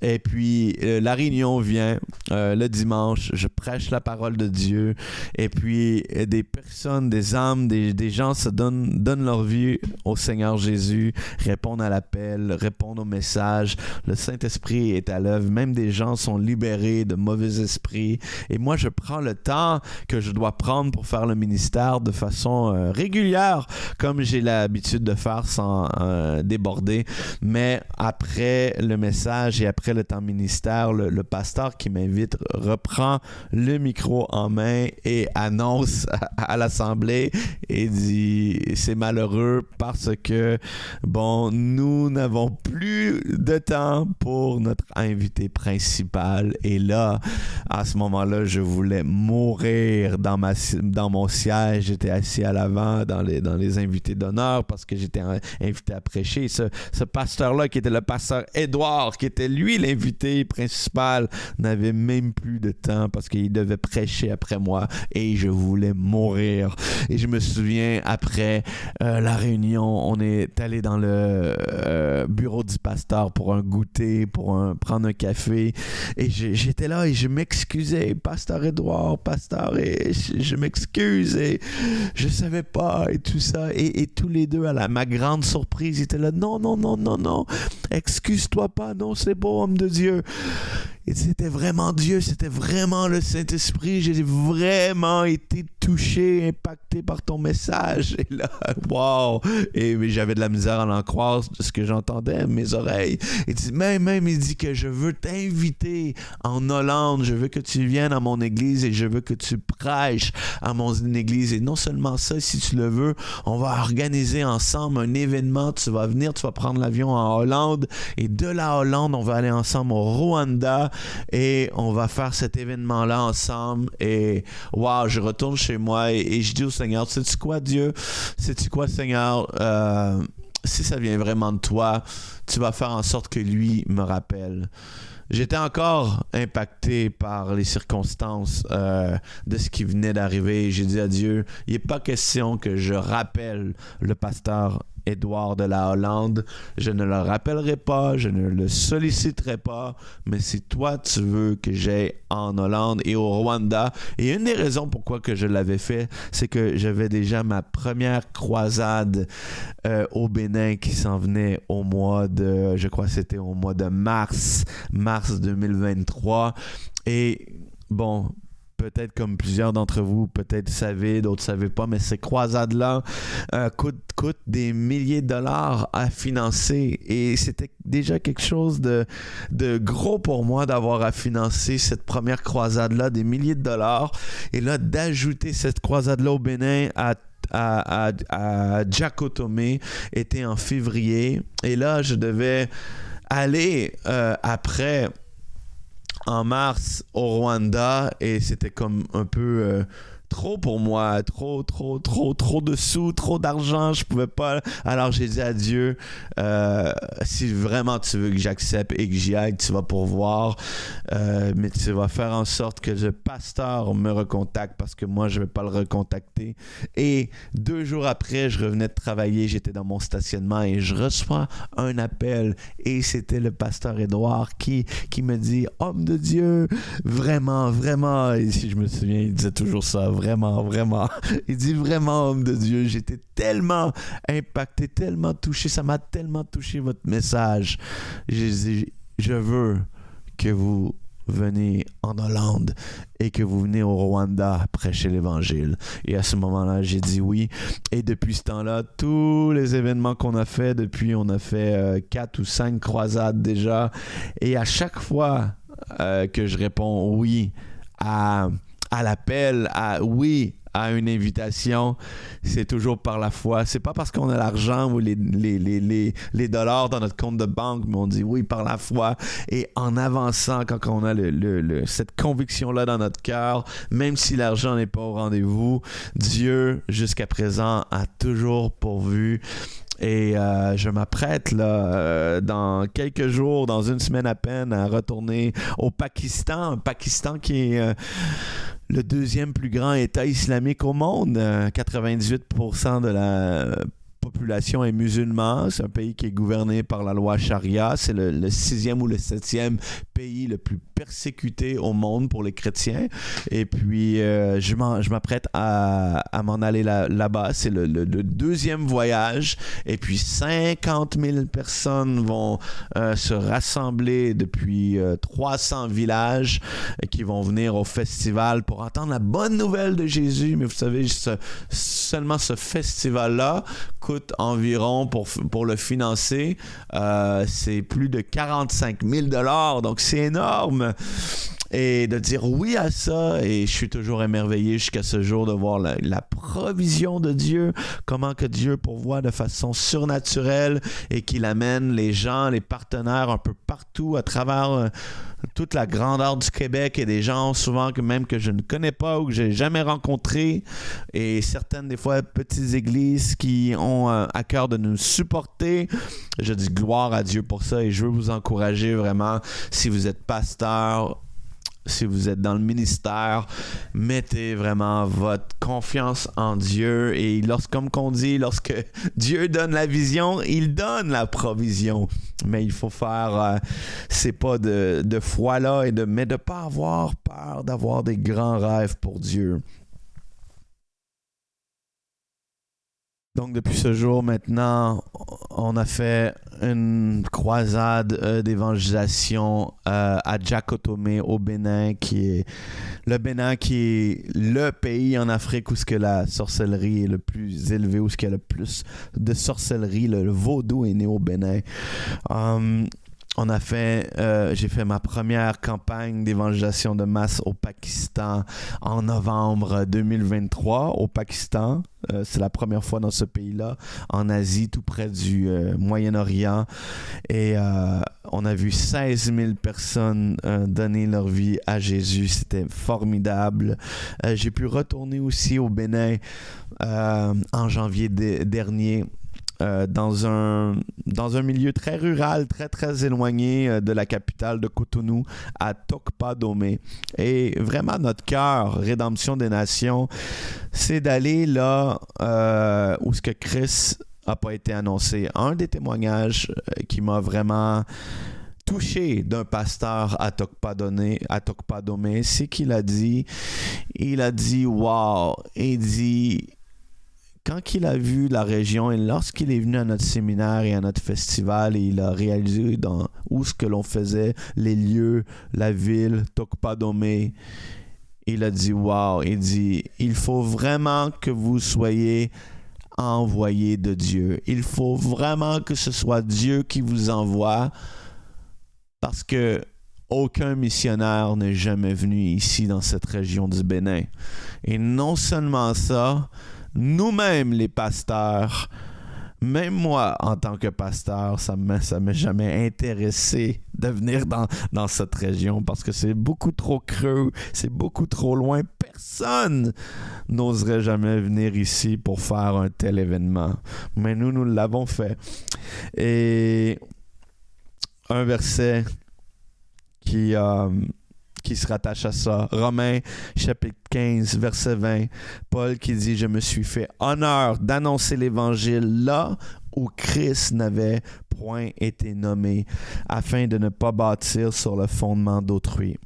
Et puis, la réunion vient le dimanche, je prêche la parole de Dieu, et puis des personnes, des âmes, des gens se donnent leur vie au Seigneur Jésus, répondent à l'appel, répondent au message. Le Saint-Esprit est à l'œuvre, même des gens sont libérés de mauvais esprits. Et moi, je prends le temps que je dois prendre pour faire le ministère de façon régulière, comme j'ai l'habitude de faire sans déborder. Mais après le message et après le temps ministère, le pasteur qui m'invite reprend le micro en main et annonce à l'assemblée et dit « C'est malheureux parce que, nous n'avons plus de temps pour notre invité principal. » Et là, à ce moment-là, je voulais mourir dans mon siège. J'étais assis à l'avant dans les invités d'honneur parce que j'étais invité à prêcher. Ce pasteur-là, qui était le pasteur Édouard, qui était lui l'invité principal, n'avait même plus de temps parce qu'il devait prêcher après moi et je voulais mourir. Et je me souviens, après la réunion, on est allé dans le bureau du pasteur pour un goûter, prendre un café, et j'étais là et je m'excusais, pasteur Édouard, pasteur, et je m'excuse et je savais pas et tout ça, et tous les deux, à ma grande surprise, ils étaient là, non, excuse-toi pas, non, c'est beau, homme de Dieu. Et c'était vraiment Dieu, c'était vraiment le Saint-Esprit. J'ai vraiment été touché, impacté par ton message. Et là, wow! Et j'avais de la misère à en croire de ce que j'entendais, mes oreilles. Et même, il dit que je veux t'inviter en Hollande. Je veux que tu viennes à mon église et je veux que tu prêches à mon église. Et non seulement ça, si tu le veux, on va organiser ensemble un événement. Tu vas venir, tu vas prendre l'avion en Hollande. Et de la Hollande, on va aller ensemble au Rwanda. Et on va faire cet événement-là ensemble. Et wow, je retourne chez moi et je dis au Seigneur, sais-tu quoi, Dieu? Sais-tu quoi, Seigneur? Si ça vient vraiment de toi, tu vas faire en sorte que lui me rappelle. j'étais encore impacté par les circonstances de ce qui venait d'arriver. J'ai dit à Dieu, il n'est pas question que je rappelle le pasteur Édouard de la Hollande. Je ne le rappellerai pas, je ne le solliciterai pas, mais si toi tu veux que j'aille en Hollande et au Rwanda, et une des raisons pourquoi que je l'avais fait, c'est que j'avais déjà ma première croisade au Bénin qui s'en venait au mois de, je crois que c'était au mois de mars 2023. Et bon, peut-être comme plusieurs d'entre vous, peut-être savez, d'autres ne savaient pas, mais ces croisades-là coûtent des milliers de dollars à financer. Et c'était déjà quelque chose de gros pour moi d'avoir à financer cette première croisade-là, des milliers de dollars. Et là, d'ajouter cette croisade-là au Bénin à Djakotomé était en février. Et là, je devais aller après en mars au Rwanda et c'était comme un peu trop pour moi, trop de sous, trop d'argent, je pouvais pas. Alors j'ai dit à Dieu, si vraiment tu veux que j'accepte et que j'y aille, tu vas pourvoir, mais tu vas faire en sorte que le pasteur me recontacte parce que moi je vais pas le recontacter. Et 2 jours après, je revenais de travailler, j'étais dans mon stationnement et je reçois un appel et c'était le pasteur Édouard qui me dit, homme de Dieu, vraiment, et si je me souviens, il disait toujours ça, vraiment. Il dit vraiment, homme de Dieu, j'étais tellement impacté, tellement touché, ça m'a tellement touché votre message. J'ai dit, je veux que vous venez en Hollande et que vous venez au Rwanda prêcher l'Évangile. Et à ce moment-là, j'ai dit oui. Et depuis ce temps-là, tous les événements qu'on a fait, depuis, on a fait 4 ou 5 croisades déjà. Et à chaque fois que je réponds oui à l'appel, oui à une invitation, c'est toujours par la foi. C'est pas parce qu'on a l'argent ou les dollars dans notre compte de banque, mais on dit oui par la foi. Et en avançant, quand on a cette conviction-là dans notre cœur, même si l'argent n'est pas au rendez-vous, Dieu, jusqu'à présent, a toujours pourvu. Et je m'apprête là dans quelques jours, dans une semaine à peine, à retourner au Pakistan. Un Pakistan qui est le 2e plus grand État islamique au monde. 98% de la population est musulmane. C'est un pays qui est gouverné par la loi Charia. C'est le 6e ou le 7e pays le plus persécuté au monde pour les chrétiens. Et puis, je m'apprête à m'en aller là-bas. C'est le 2e voyage. Et puis, 50 000 personnes vont se rassembler depuis 300 villages qui vont venir au festival pour entendre la bonne nouvelle de Jésus. Mais vous savez, seulement ce festival-là coûte environ, pour le financer, c'est plus de 45 000 $. Donc, c'est énorme. Et de dire oui à ça, et je suis toujours émerveillé jusqu'à ce jour de voir la provision de Dieu, comment que Dieu pourvoit de façon surnaturelle et qu'il amène les gens, les partenaires un peu partout à travers toute la grandeur du Québec et des gens souvent que je ne connais pas ou que j'ai jamais rencontrés, et certaines des fois petites églises qui ont à cœur de nous supporter. Je dis gloire à Dieu pour ça et je veux vous encourager vraiment, si vous êtes pasteur, si vous êtes dans le ministère, mettez vraiment votre confiance en Dieu. Et comme qu'on dit, lorsque Dieu donne la vision, il donne la provision. Mais il faut faire ces pas de foi-là, mais de ne pas avoir peur d'avoir des grands rêves pour Dieu. Donc, depuis ce jour, maintenant, on a fait une croisade d'évangélisation à Djakotomé, au Bénin, qui est le pays en Afrique où la sorcellerie est le plus élevée, où il y a le plus de sorcellerie. Le vaudou est né au Bénin. J'ai fait ma première campagne d'évangélisation de masse au Pakistan en novembre 2023 au Pakistan. C'est la première fois dans ce pays-là, en Asie, tout près du Moyen-Orient. Et on a vu 16 000 personnes donner leur vie à Jésus. C'était formidable. J'ai pu retourner aussi au Bénin en janvier dernier. Dans dans un milieu très rural, très très éloigné de la capitale de Cotonou, à Tokpa-Domé. Et vraiment notre cœur, Rédemption des Nations, c'est d'aller là où ce que Christ n'a pas été annoncé. Un des témoignages qui m'a vraiment touché d'un pasteur à Tokpa-Domé, c'est qu'il a dit, wow, il dit, quand il a vu la région et lorsqu'il est venu à notre séminaire et à notre festival et il a réalisé où ce que l'on faisait, les lieux, la ville, Tokpa-Domé, il a dit, wow, il dit, il faut vraiment que vous soyez envoyés de Dieu. Il faut vraiment que ce soit Dieu qui vous envoie parce que aucun missionnaire n'est jamais venu ici dans cette région du Bénin. Et non seulement ça, nous-mêmes les pasteurs, même moi en tant que pasteur, ça m'a jamais intéressé de venir dans cette région parce que c'est beaucoup trop creux, c'est beaucoup trop loin. Personne n'oserait jamais venir ici pour faire un tel événement. Mais nous l'avons fait. Et un verset qui se rattache à ça. Romains, chapitre 15, verset 20. Paul qui dit « Je me suis fait honneur d'annoncer l'Évangile là où Christ n'avait point été nommé, afin de ne pas bâtir sur le fondement d'autrui. »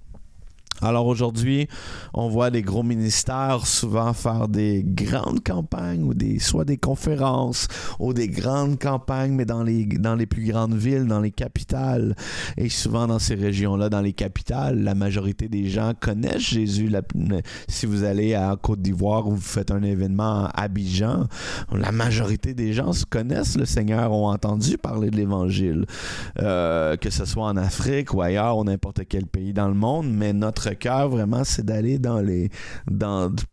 Alors aujourd'hui, on voit des gros ministères souvent faire des grandes campagnes ou soit des conférences ou des grandes campagnes, mais dans les plus grandes villes, dans les capitales. Et souvent dans ces régions-là, dans les capitales, la majorité des gens connaissent Jésus. Si vous allez à Côte d'Ivoire ou vous faites un événement à Abidjan, la majorité des gens connaissent le Seigneur, ont entendu parler de l'Évangile. Que ce soit en Afrique ou ailleurs ou n'importe quel pays dans le monde, mais notre cœur vraiment c'est d'aller dans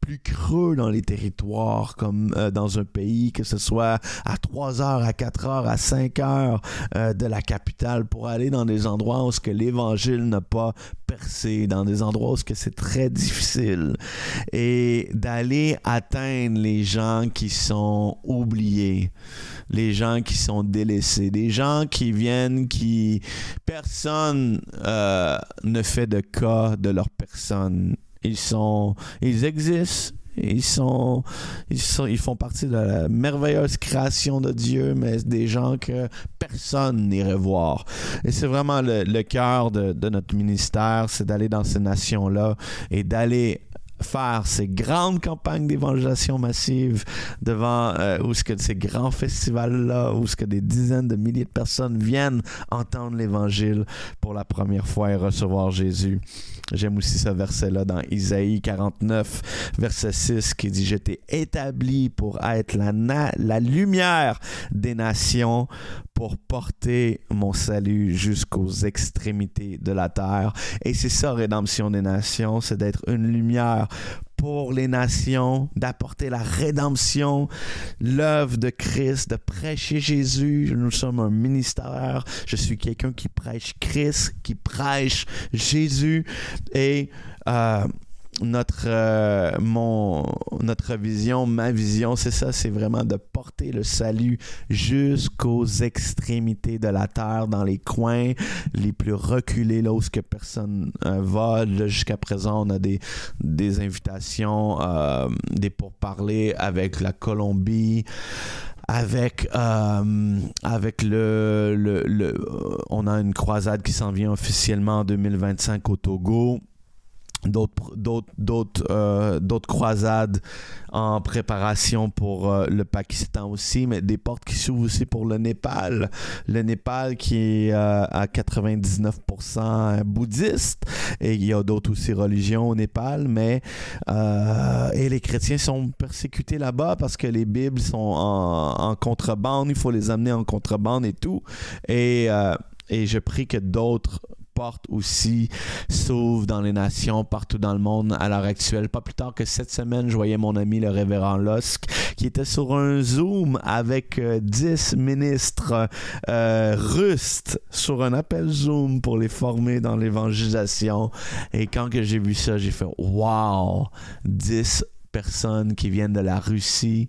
plus creux dans les territoires comme dans un pays, que ce soit à 3 heures, à 4 heures, à 5 heures de la capitale, pour aller dans des endroits où ce que l'évangile n'a pas percé, dans des endroits où ce que c'est très difficile, et d'aller atteindre les gens qui sont oubliés, les gens qui sont délaissés, des gens qui viennent, qui personne ne fait de cas de leur personne. Ils existent. Ils font partie de la merveilleuse création de Dieu, mais des gens que personne n'irait voir. Et c'est vraiment le cœur de notre ministère, c'est d'aller dans ces nations-là et d'aller faire ces grandes campagnes d'évangélisation massive devant où ce que ces grands festivals-là, où ce que des dizaines de milliers de personnes viennent entendre l'évangile pour la première fois et recevoir Jésus. J'aime aussi ce verset-là dans Isaïe 49, verset 6, qui dit « Je t'ai établi pour être la lumière des nations, pour porter mon salut jusqu'aux extrémités de la terre. » Et c'est ça, Rédemption des Nations, c'est d'être une lumière pour les nations, d'apporter la rédemption, l'œuvre de Christ, de prêcher Jésus. Nous sommes un ministère. Je suis quelqu'un qui prêche Christ, qui prêche Jésus. Et notre vision, ma vision, c'est ça, c'est vraiment de porter le salut jusqu'aux extrémités de la terre, dans les coins les plus reculés, là où ce que personne va. Là, jusqu'à présent, on a des invitations, des pourparlers avec la Colombie, avec on a une croisade qui s'en vient officiellement en 2025 au Togo. D'autres croisades en préparation pour le Pakistan aussi, mais des portes qui s'ouvrent aussi pour le Népal. Le Népal qui est à 99% bouddhiste, et il y a d'autres aussi religions au Népal, mais et les chrétiens sont persécutés là-bas parce que les Bibles sont en contrebande, il faut les amener en contrebande et tout. Et je prie que d'autres portes aussi s'ouvrent dans les nations partout dans le monde à l'heure actuelle. Pas plus tard que cette semaine, je voyais mon ami le révérend Lusk qui était sur un Zoom avec 10 ministres russes sur un appel Zoom pour les former dans l'évangélisation. Et quand que j'ai vu ça, j'ai fait « Wow! 10 personnes qui viennent de la Russie.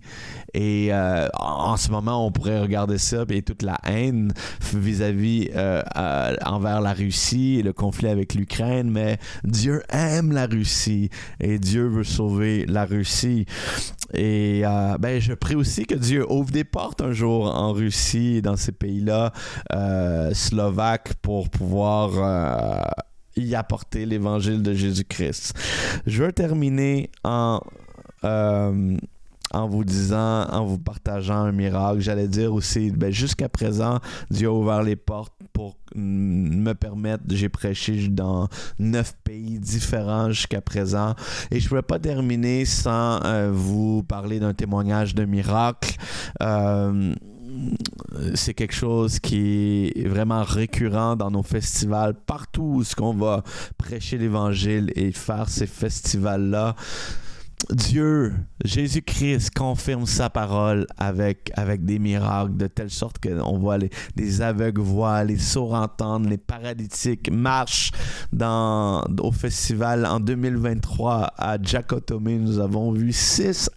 Et en ce moment, on pourrait regarder ça et toute la haine vis-à-vis envers la Russie et le conflit avec l'Ukraine. Mais Dieu aime la Russie et Dieu veut sauver la Russie. Et je prie aussi que Dieu ouvre des portes un jour en Russie et dans ces pays-là slovaques pour pouvoir y apporter l'évangile de Jésus-Christ. Je veux terminer en vous partageant un miracle. J'allais dire aussi, jusqu'à présent, Dieu a ouvert les portes pour me permettre, j'ai prêché dans 9 pays différents jusqu'à présent. Et je ne pouvais pas terminer sans vous parler d'un témoignage de miracle. C'est quelque chose qui est vraiment récurrent dans nos festivals, partout où on va prêcher l'Évangile et faire ces festivals-là. Dieu, Jésus-Christ confirme sa parole avec des miracles, de telle sorte qu'on voit les aveugles voient, les sourds entendent, les paralytiques marchent. Au festival en 2023 à Jacotome, nous avons vu 6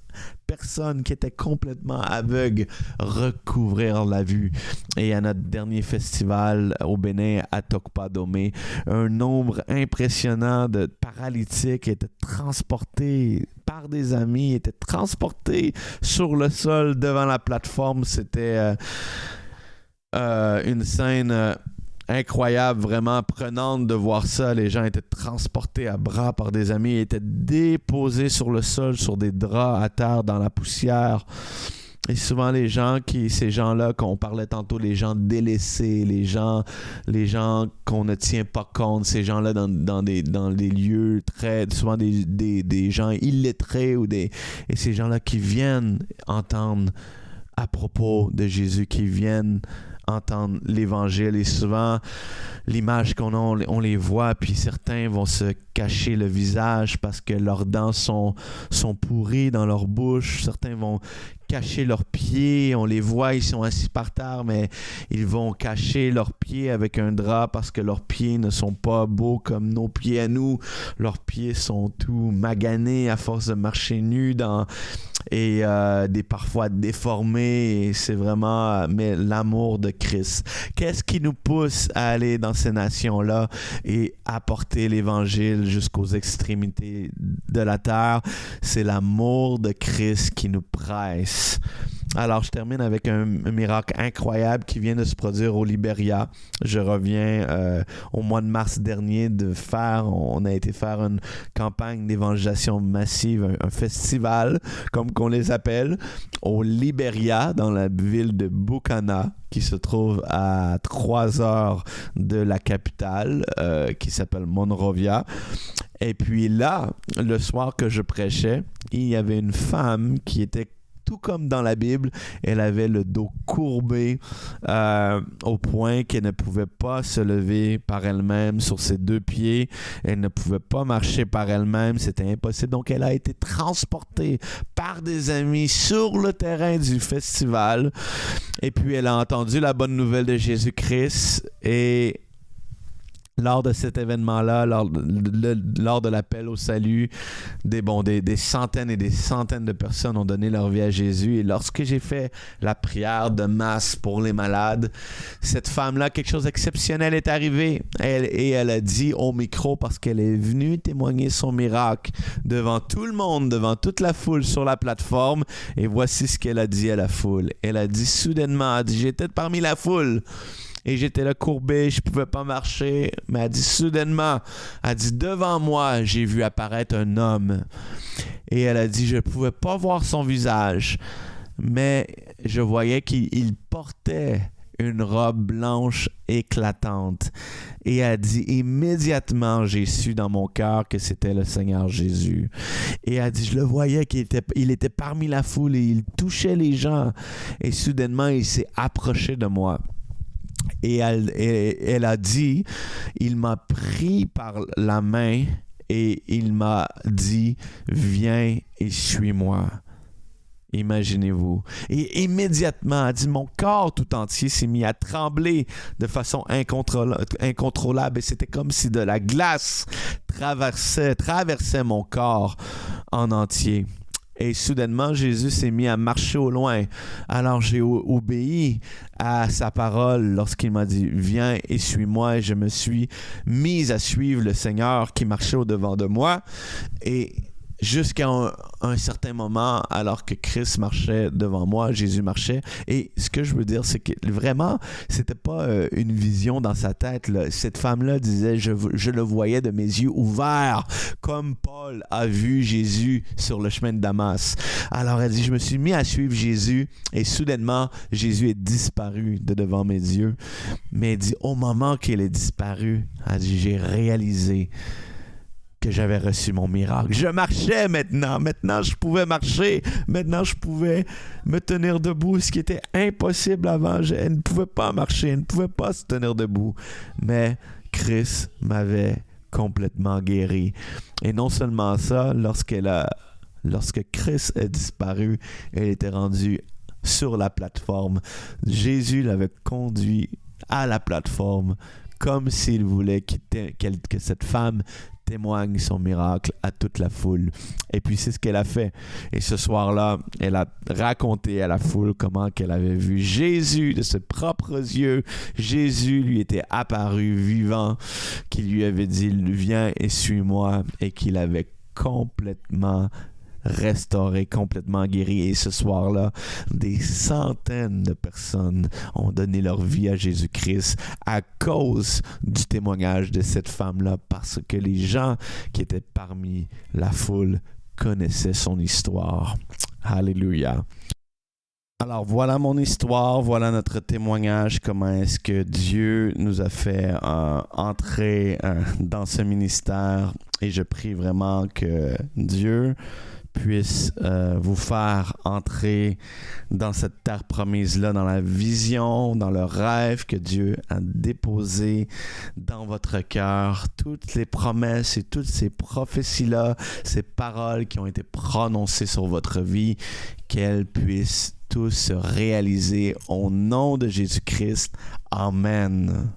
personnes qui étaient complètement aveugles recouvrir la vue. Et à notre dernier festival au Bénin, à Tokpa-Dome, un nombre impressionnant de paralytiques étaient transportés par des amis, étaient transportés sur le sol devant la plateforme. C'était une scène incroyable, vraiment prenante de voir ça. Les gens étaient transportés à bras par des amis, étaient déposés sur le sol, sur des draps à terre, dans la poussière. Et souvent ces gens-là, qu'on parlait tantôt, les gens délaissés, les gens qu'on ne tient pas compte, ces gens-là dans des lieux souvent des gens illettrés et ces gens-là qui viennent entendre à propos de Jésus, qui viennent entendre l'Évangile. Et souvent, l'image qu'on a, on les voit, puis certains vont se cacher le visage parce que leurs dents sont pourries dans leur bouche. Certains vont cacher leurs pieds. On les voit, ils sont assis par terre, mais ils vont cacher leurs pieds avec un drap parce que leurs pieds ne sont pas beaux comme nos pieds à nous. Leurs pieds sont tout maganés à force de marcher nus et parfois déformés. Et c'est vraiment l'amour de Christ. Qu'est-ce qui nous pousse à aller dans ces nations-là et apporter l'Évangile jusqu'aux extrémités de la terre? C'est l'amour de Christ qui nous presse. Alors, je termine avec un miracle incroyable qui vient de se produire au Libéria. Je reviens au mois de mars dernier on a été faire une campagne d'évangélisation massive, un festival, comme qu'on les appelle, au Libéria, dans la ville de Bukana, qui se trouve à 3 heures de la capitale, qui s'appelle Monrovia. Et puis là, le soir que je prêchais, il y avait une femme qui était tout comme dans la Bible. Elle avait le dos courbé au point qu'elle ne pouvait pas se lever par elle-même sur ses 2 pieds. Elle ne pouvait pas marcher par elle-même. C'était impossible. Donc, elle a été transportée par des amis sur le terrain du festival. Et puis, elle a entendu la bonne nouvelle de Jésus-Christ. Et lors de cet événement-là, lors de l'appel au salut, des centaines et des centaines de personnes ont donné leur vie à Jésus. Et lorsque j'ai fait la prière de masse pour les malades, cette femme-là, quelque chose d'exceptionnel est arrivé. Elle a dit au micro, parce qu'elle est venue témoigner son miracle devant tout le monde, devant toute la foule sur la plateforme. Et voici ce qu'elle a dit à la foule. Elle a dit soudainement, j'étais parmi la foule. Et j'étais là courbé, je pouvais pas marcher. Mais elle dit soudainement, devant moi, j'ai vu apparaître un homme. Et elle a dit, je pouvais pas voir son visage, mais je voyais qu'il portait une robe blanche éclatante. Et elle dit, immédiatement, j'ai su dans mon cœur que c'était le Seigneur Jésus. Et elle dit, je le voyais qu'il était parmi la foule et il touchait les gens. Et soudainement, il s'est approché de moi. Et elle a dit, il m'a pris par la main et il m'a dit, viens et suis-moi. Imaginez-vous. Et immédiatement, elle dit, mon corps tout entier s'est mis à trembler de façon incontrôlable. Et c'était comme si de la glace traversait mon corps en entier. Et soudainement, Jésus s'est mis à marcher au loin. Alors j'ai obéi à sa parole lorsqu'il m'a dit « Viens et suis-moi ». Et je me suis mis à suivre le Seigneur qui marchait au-devant de moi. Et jusqu'à un certain moment, alors que Christ marchait devant moi, Jésus marchait. Et ce que je veux dire, c'est que vraiment, c'était pas une vision dans sa tête, là. Cette femme-là disait, je le voyais de mes yeux ouverts, comme Paul a vu Jésus sur le chemin de Damas. Alors elle dit, je me suis mis à suivre Jésus et soudainement, Jésus est disparu de devant mes yeux. Mais elle dit, au moment qu'il est disparu, elle dit, j'ai réalisé que j'avais reçu mon miracle. Je marchais maintenant. Maintenant, je pouvais marcher. Maintenant, je pouvais me tenir debout, ce qui était impossible avant. Elle ne pouvait pas marcher. Elle ne pouvait pas se tenir debout. Mais Christ m'avait complètement guéri. Et non seulement ça, lorsque Christ est disparu, elle était rendue sur la plateforme. Jésus l'avait conduit à la plateforme comme s'il voulait que cette femme témoigne son miracle à toute la foule. Et puis c'est ce qu'elle a fait. Et ce soir-là, elle a raconté à la foule comment qu'elle avait vu Jésus de ses propres yeux. Jésus lui était apparu vivant, qui lui avait dit « Viens et suis-moi » et qu'il avait complètement restauré, complètement guéri. Et ce soir-là, des centaines de personnes ont donné leur vie à Jésus-Christ à cause du témoignage de cette femme-là, parce que les gens qui étaient parmi la foule connaissaient son histoire. Alléluia. Alors voilà mon histoire, voilà notre témoignage, comment est-ce que Dieu nous a fait entrer dans ce ministère, et je prie vraiment que Dieu puisse vous faire entrer dans cette terre promise-là, dans la vision, dans le rêve que Dieu a déposé dans votre cœur, toutes les promesses et toutes ces prophéties-là, ces paroles qui ont été prononcées sur votre vie, qu'elles puissent tous se réaliser au nom de Jésus-Christ. Amen.